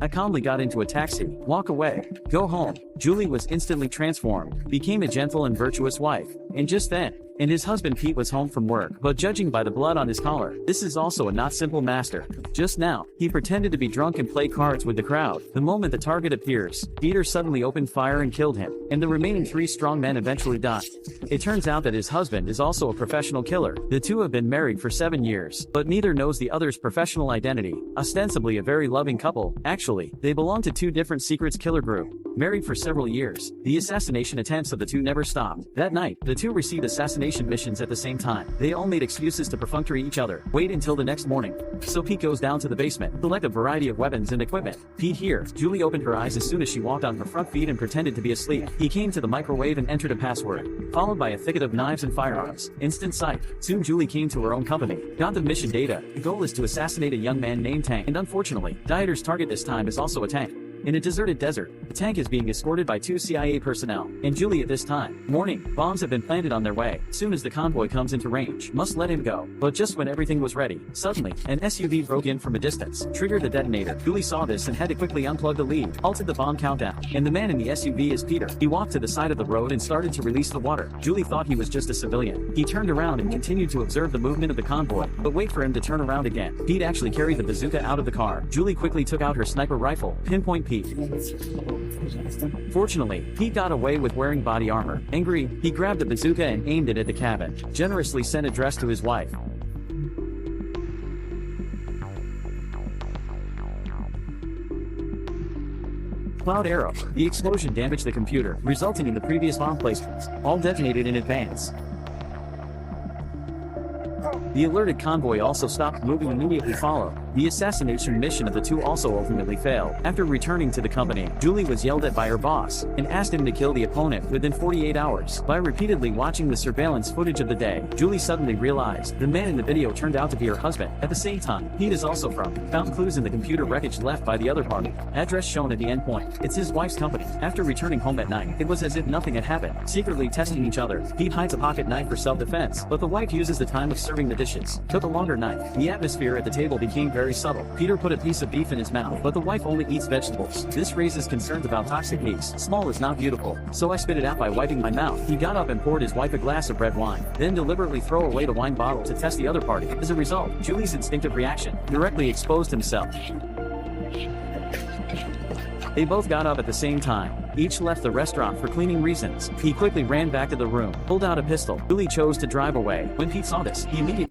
I calmly got into a taxi. Walk away. Go home. Julie was instantly transformed, became a gentle and virtuous wife. And just then, his husband Pete was home from work, but judging by the blood on his collar, this is also a not simple master. Just now, he pretended to be drunk and play cards with the crowd. The moment the target appears, Peter suddenly opened fire and killed him, and the remaining 3 strong men eventually died. It turns out that his husband is also a professional killer. The two have been married for 7 years, but neither knows the other's professional identity. Ostensibly a very loving couple, actually, they belong to 2 different secrets killer group. Married for several years, the assassination attempts of the 2 never stopped. That night, the 2 received assassination missions at the same time. They all made excuses to perfunctory each other. Wait until the next morning. So Pete goes down to the basement, select a variety of weapons and equipment. Pete here. Julie opened her eyes as soon as she walked on her front feet and pretended to be asleep. He came to the microwave and entered a password, followed by a thicket of knives and firearms. Instant sight. Soon Julie came to her own company. Got the mission data. The goal is to assassinate a young man named Tank, and unfortunately, Dieter's target this time is also a tank. In a deserted desert, the tank is being escorted by 2 CIA personnel, and Julie at this time. Warning, bombs have been planted on their way. Soon as the convoy comes into range, must let him go. But just when everything was ready, suddenly, an SUV broke in from a distance, triggered the detonator. Julie saw this and had to quickly unplug the lead, halted the bomb countdown, and the man in the SUV is Peter. He walked to the side of the road and started to release the water. Julie thought he was just a civilian. He turned around and continued to observe the movement of the convoy, but wait for him to turn around again. Pete actually carried the bazooka out of the car. Julie quickly took out her sniper rifle, pinpoint Pete. Fortunately, Pete got away with wearing body armor. Angry, he grabbed the bazooka and aimed it at the cabin. Generously sent address to his wife. Cloud arrow. The explosion damaged the computer, resulting in the previous bomb placements, all detonated in advance. The alerted convoy also stopped moving immediately followed. The assassination mission of the 2 also ultimately failed. After returning to the company, Julie was yelled at by her boss, and asked him to kill the opponent within 48 hours. By repeatedly watching the surveillance footage of the day, Julie suddenly realized the man in the video turned out to be her husband. At the same time, Pete is also found clues in the computer wreckage left by the other party. Address shown at the endpoint. It's his wife's company. After returning home at night, it was as if nothing had happened. Secretly testing each other, Pete hides a pocket knife for self-defense, but the wife uses the time of serving the dishes. Took a longer knife. The atmosphere at the table became very subtle. Peter put a piece of beef in his mouth, but the wife only eats vegetables. This raises concerns about toxic meats. Small is not beautiful, so I spit it out by wiping my mouth. He got up and poured his wife a glass of red wine, then deliberately throw away the wine bottle to test the other party. As a result, Julie's instinctive reaction directly exposed himself. They both got up at the same time. Each left the restaurant for cleaning reasons. He quickly ran back to the room, pulled out a pistol. Julie chose to drive away. When Pete saw this, he immediately